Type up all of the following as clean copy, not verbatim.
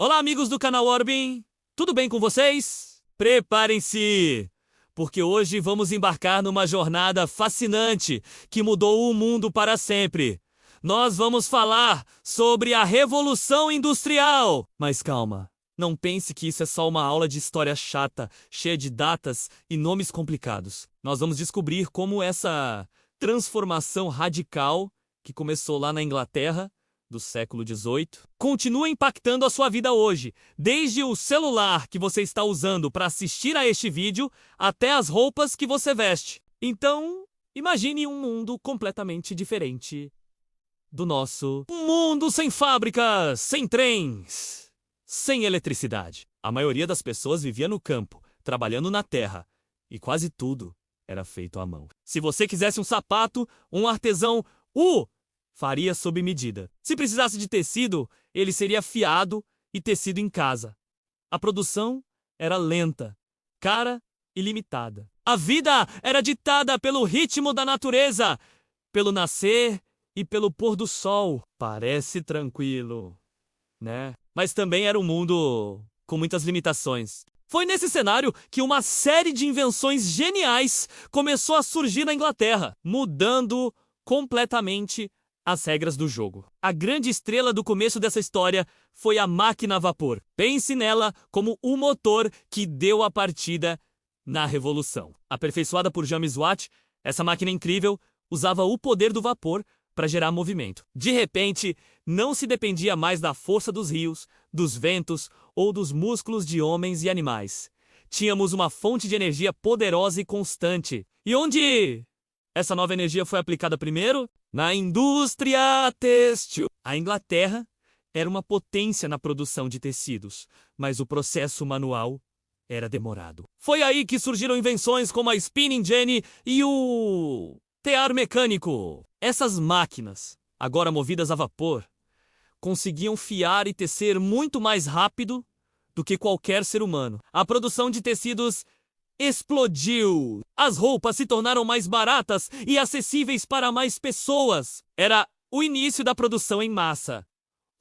Olá, amigos do canal Orbin! Tudo bem com vocês? Preparem-se, porque hoje vamos embarcar numa jornada fascinante que mudou o mundo para sempre. Nós vamos falar sobre a Revolução Industrial. Mas calma, não pense que isso é só uma aula de história chata, cheia de datas e nomes complicados. Nós vamos descobrir como essa transformação radical, que começou lá na Inglaterra, do século XVIII, continua impactando a sua vida hoje, desde o celular que você está usando para assistir a este vídeo, até as roupas que você veste. Então, imagine um mundo completamente diferente do nosso. Um mundo sem fábricas, sem trens, sem eletricidade. A maioria das pessoas vivia no campo, trabalhando na terra, e quase tudo era feito à mão. Se você quisesse um sapato, um artesão faria sob medida. Se precisasse de tecido, ele seria fiado e tecido em casa. A produção era lenta, cara e limitada. A vida era ditada pelo ritmo da natureza, pelo nascer e pelo pôr do sol. Parece tranquilo, né? Mas também era um mundo com muitas limitações. Foi nesse cenário que uma série de invenções geniais começou a surgir na Inglaterra, mudando completamente as regras do jogo. A grande estrela do começo dessa história foi a máquina a vapor. Pense nela como o motor que deu a partida na Revolução. Aperfeiçoada por James Watt, essa máquina incrível usava o poder do vapor para gerar movimento. De repente, não se dependia mais da força dos rios, dos ventos ou dos músculos de homens e animais. Tínhamos uma fonte de energia poderosa e constante. E onde essa nova energia foi aplicada primeiro? Na indústria têxtil. A Inglaterra era uma potência na produção de tecidos, mas o processo manual era demorado. Foi aí que surgiram invenções como a spinning jenny e o tear mecânico. Essas máquinas, agora movidas a vapor, conseguiam fiar e tecer muito mais rápido do que qualquer ser humano. A produção de tecidos explodiu. As roupas se tornaram mais baratas e acessíveis para mais pessoas. Era o início da produção em massa,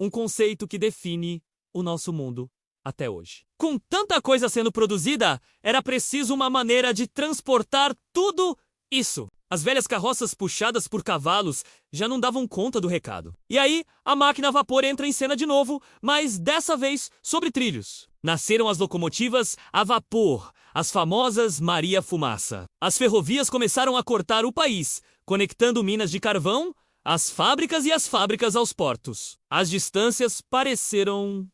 um conceito que define o nosso mundo até hoje. Com tanta coisa sendo produzida, era preciso uma maneira de transportar tudo isso. As velhas carroças puxadas por cavalos já não davam conta do recado. E aí, a máquina a vapor entra em cena de novo, mas dessa vez sobre trilhos. Nasceram as locomotivas a vapor, as famosas Maria Fumaça. As ferrovias começaram a cortar o país, conectando minas de carvão, as fábricas e as fábricas aos portos. As distâncias pareceram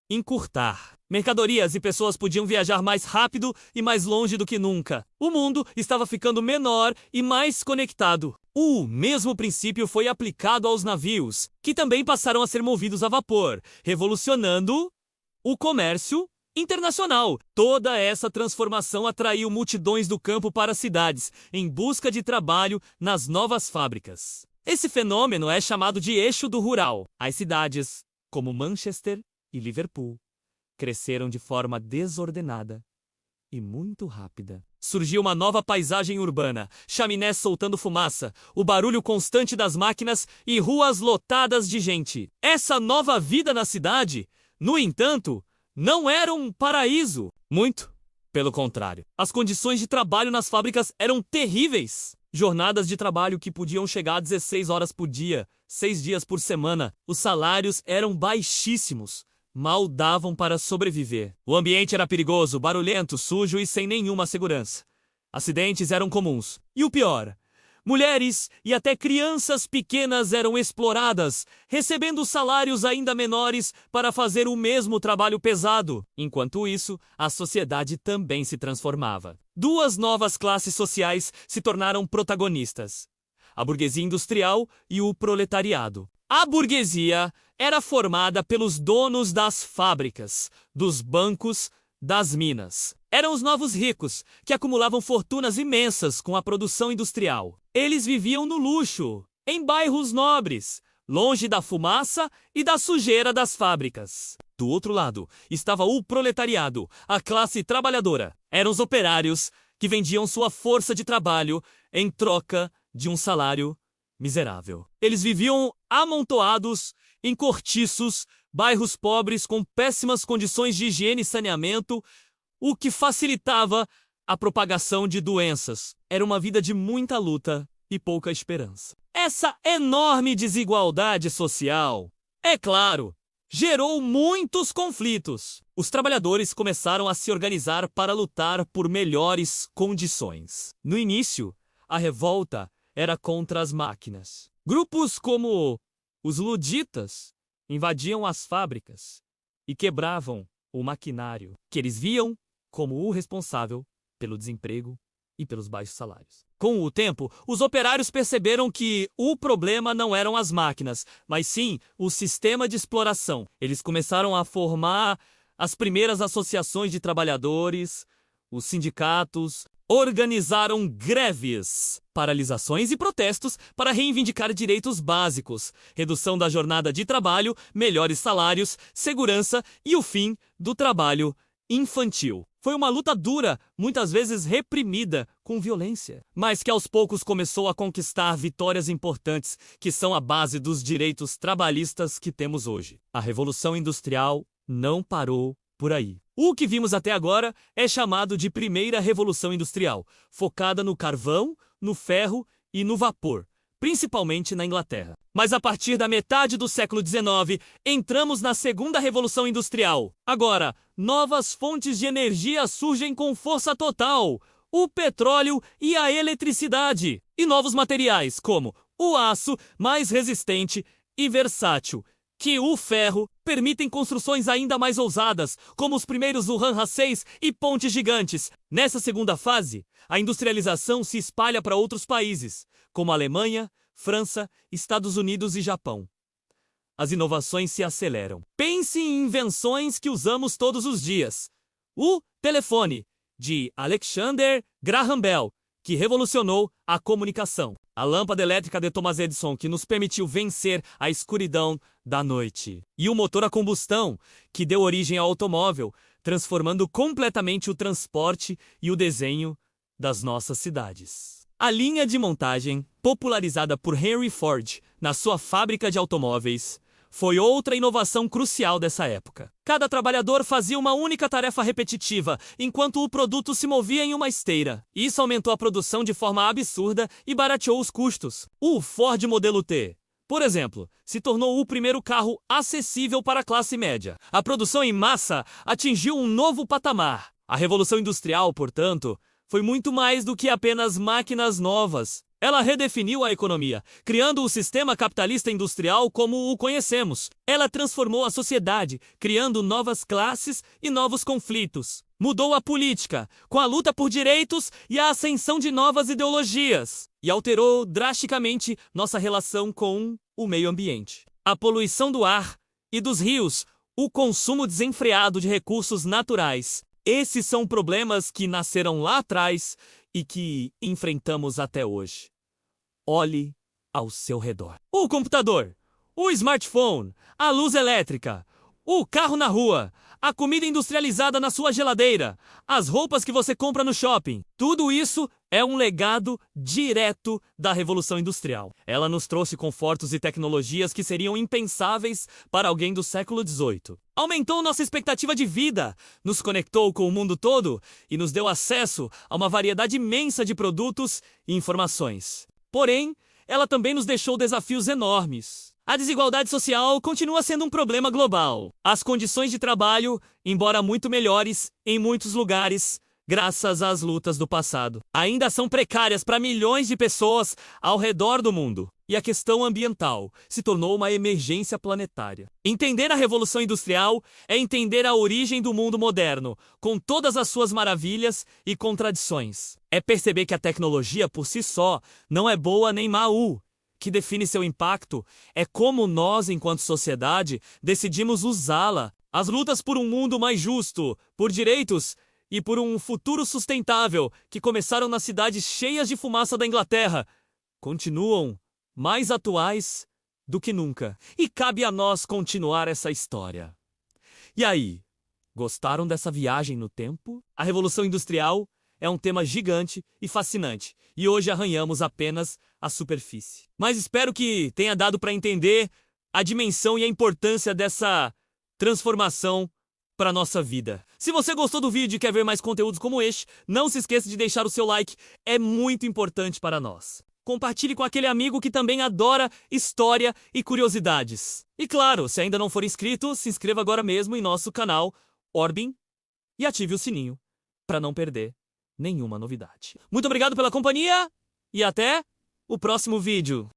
encurtar. Mercadorias e pessoas podiam viajar mais rápido e mais longe do que nunca. O mundo estava ficando menor e mais conectado. O mesmo princípio foi aplicado aos navios, que também passaram a ser movidos a vapor, revolucionando o comércio internacional. Toda essa transformação atraiu multidões do campo para as cidades, em busca de trabalho nas novas fábricas. Esse fenômeno é chamado de eixo do rural. As cidades, como Manchester e Liverpool, cresceram de forma desordenada e muito rápida. Surgiu uma nova paisagem urbana, chaminés soltando fumaça, o barulho constante das máquinas e ruas lotadas de gente. Essa nova vida na cidade, no entanto, não era um paraíso. Muito pelo contrário. As condições de trabalho nas fábricas eram terríveis. Jornadas de trabalho que podiam chegar a 16 horas por dia, 6 dias por semana. Os salários eram baixíssimos. Mal davam para sobreviver. O ambiente era perigoso, barulhento, sujo e sem nenhuma segurança. Acidentes eram comuns. E o pior, mulheres e até crianças pequenas eram exploradas, recebendo salários ainda menores para fazer o mesmo trabalho pesado. Enquanto isso, a sociedade também se transformava. Duas novas classes sociais se tornaram protagonistas: a burguesia industrial e o proletariado. A burguesia era formada pelos donos das fábricas, dos bancos, das minas. Eram os novos ricos, que acumulavam fortunas imensas com a produção industrial. Eles viviam no luxo, em bairros nobres, longe da fumaça e da sujeira das fábricas. Do outro lado, estava o proletariado, a classe trabalhadora. Eram os operários que vendiam sua força de trabalho em troca de um salário miserável. Eles viviam amontoados em cortiços, bairros pobres com péssimas condições de higiene e saneamento, o que facilitava a propagação de doenças. Era uma vida de muita luta e pouca esperança. Essa enorme desigualdade social, é claro, gerou muitos conflitos. Os trabalhadores começaram a se organizar para lutar por melhores condições. No início, a revolta era contra as máquinas. Grupos como os luditas invadiam as fábricas e quebravam o maquinário, que eles viam como o responsável pelo desemprego e pelos baixos salários. Com o tempo, os operários perceberam que o problema não eram as máquinas, mas sim o sistema de exploração. Eles começaram a formar as primeiras associações de trabalhadores, os sindicatos, organizaram greves, paralisações e protestos para reivindicar direitos básicos, redução da jornada de trabalho, melhores salários, segurança e o fim do trabalho infantil. Foi uma luta dura, muitas vezes reprimida, com violência, mas que aos poucos começou a conquistar vitórias importantes que são a base dos direitos trabalhistas que temos hoje. A Revolução Industrial não parou por aí. O que vimos até agora é chamado de Primeira Revolução Industrial, focada no carvão, no ferro e no vapor, principalmente na Inglaterra. Mas a partir da metade do século XIX, entramos na Segunda Revolução Industrial. Agora, novas fontes de energia surgem com força total: o petróleo e a eletricidade. E novos materiais, como o aço, mais resistente e versátil que o ferro, permitem construções ainda mais ousadas, como os primeiros Wuhan-6 e pontes gigantes. Nessa segunda fase, a industrialização se espalha para outros países, como Alemanha, França, Estados Unidos e Japão. As inovações se aceleram. Pense em invenções que usamos todos os dias. O telefone, de Alexander Graham Bell, que revolucionou a comunicação. A lâmpada elétrica de Thomas Edison, que nos permitiu vencer a escuridão da noite. E o motor a combustão, que deu origem ao automóvel, transformando completamente o transporte e o desenho das nossas cidades. A linha de montagem, popularizada por Henry Ford na sua fábrica de automóveis, foi outra inovação crucial dessa época. Cada trabalhador fazia uma única tarefa repetitiva, enquanto o produto se movia em uma esteira. Isso aumentou a produção de forma absurda e barateou os custos. O Ford Modelo T, por exemplo, se tornou o primeiro carro acessível para a classe média. A produção em massa atingiu um novo patamar. A Revolução Industrial, portanto, foi muito mais do que apenas máquinas novas. Ela redefiniu a economia, criando o sistema capitalista industrial como o conhecemos. Ela transformou a sociedade, criando novas classes e novos conflitos. Mudou a política, com a luta por direitos e a ascensão de novas ideologias. E alterou drasticamente nossa relação com o meio ambiente. A poluição do ar e dos rios, o consumo desenfreado de recursos naturais. Esses são problemas que nasceram lá atrás e que enfrentamos até hoje. Olhe ao seu redor. O computador, o smartphone, a luz elétrica, o carro na rua, a comida industrializada na sua geladeira, as roupas que você compra no shopping. Tudo isso é um legado direto da Revolução Industrial. Ela nos trouxe confortos e tecnologias que seriam impensáveis para alguém do século XVIII. Aumentou nossa expectativa de vida, nos conectou com o mundo todo e nos deu acesso a uma variedade imensa de produtos e informações. Porém, ela também nos deixou desafios enormes. A desigualdade social continua sendo um problema global. As condições de trabalho, embora muito melhores em muitos lugares, graças às lutas do passado, ainda são precárias para milhões de pessoas ao redor do mundo. E a questão ambiental se tornou uma emergência planetária. Entender a Revolução Industrial é entender a origem do mundo moderno, com todas as suas maravilhas e contradições. É perceber que a tecnologia por si só não é boa nem má. O que define seu impacto é como nós, enquanto sociedade, decidimos usá-la. As lutas por um mundo mais justo, por direitos e por um futuro sustentável, que começaram nas cidades cheias de fumaça da Inglaterra, continuam mais atuais do que nunca. E cabe a nós continuar essa história. E aí, gostaram dessa viagem no tempo? A Revolução Industrial é um tema gigante e fascinante, e hoje arranhamos apenas a superfície. Mas espero que tenha dado para entender a dimensão e a importância dessa transformação para nossa vida. Se você gostou do vídeo e quer ver mais conteúdos como este, não se esqueça de deixar o seu like, é muito importante para nós. Compartilhe com aquele amigo que também adora história e curiosidades. E claro, se ainda não for inscrito, se inscreva agora mesmo em nosso canal Orbin e ative o sininho para não perder nenhuma novidade. Muito obrigado pela companhia e até o próximo vídeo.